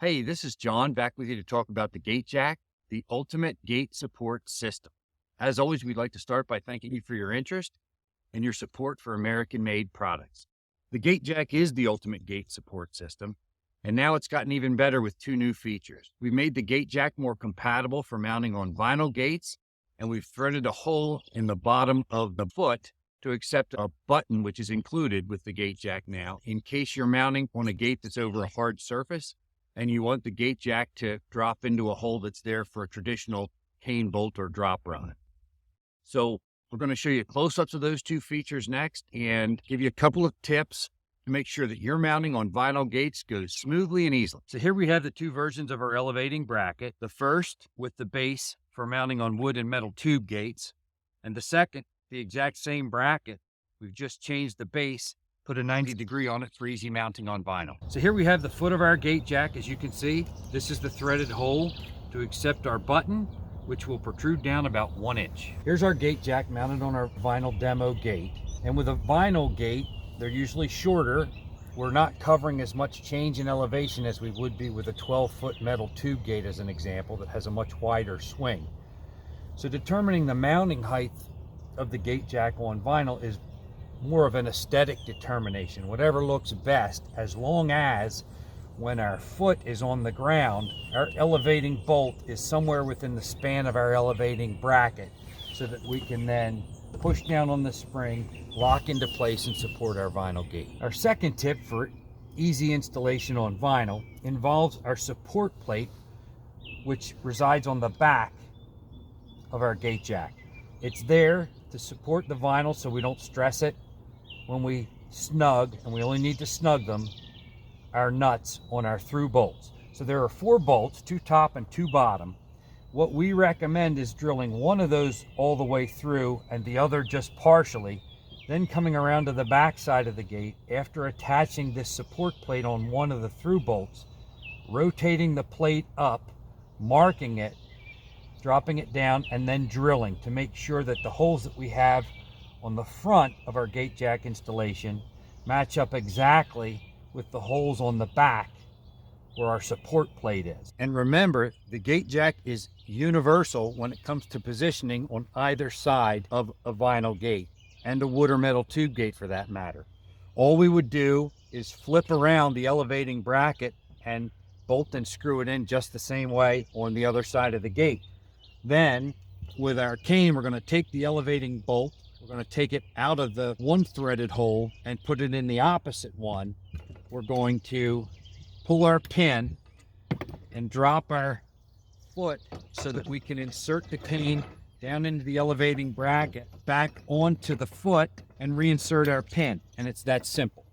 Hey, this is John back with you to talk about the GateJak, the ultimate gate support system. As always, we'd like to start by thanking you for your interest and your support for American-made products. The GateJak is the ultimate gate support system, and now it's gotten even better with two new features. We've made the GateJak more compatible for mounting on vinyl gates, and we've threaded a hole in the bottom of the foot to accept a button which is included with the GateJak now in case you're mounting on a gate that's over a hard surface and you want the GateJak to drop into a hole that's there for a traditional cane bolt or drop rod. So we're going to show you close-ups of those two features next and give you a couple of tips to make sure that your mounting on vinyl gates goes smoothly and easily. So here we have the two versions of our elevating bracket. The first with the base for mounting on wood and metal tube gates, and the second, the exact same bracket. We've just changed the base, put a 90-degree on it for easy mounting on vinyl. So here we have the foot of our GateJak. As you can see, this is the threaded hole to accept our button, which will protrude down about 1 inch. Here's our GateJak mounted on our vinyl demo gate. And with a vinyl gate, they're usually shorter. We're not covering as much change in elevation as we would be with a 12-foot metal tube gate, as an example, that has a much wider swing. So determining the mounting height of the GateJak on vinyl is more of an aesthetic determination, whatever looks best, as long as when our foot is on the ground, our elevating bolt is somewhere within the span of our elevating bracket so that we can then push down on the spring, lock into place, and support our vinyl gate. Our second tip for easy installation on vinyl involves our support plate, which resides on the back of our GateJak. It's there to support the vinyl so we don't stress it when we snug, and we only need to snug them, our nuts on our through bolts. So there are 4 bolts, 2 top and 2 bottom. What we recommend is drilling one of those all the way through and the other just partially, then coming around to the back side of the gate after attaching this support plate on one of the through bolts, rotating the plate up, marking it, dropping it down, and then drilling to make sure that the holes that we have on the front of our GateJak installation match up exactly with the holes on the back where our support plate is. And remember, the GateJak is universal when it comes to positioning on either side of a vinyl gate, and a wood or metal tube gate for that matter. All we would do is flip around the elevating bracket and bolt and screw it in just the same way on the other side of the gate. Then with our cane, we're going to take the elevating bolt, we're going to take it out of the one threaded hole and put it in the opposite one. We're going to pull our pin and drop our foot so that we can insert the cane down into the elevating bracket, back onto the foot, and reinsert our pin. And it's that simple.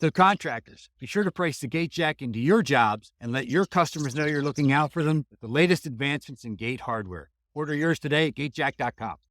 So contractors, be sure to price the GateJak into your jobs and let your customers know you're looking out for them with the latest advancements in gate hardware. Order yours today at GateJak.com.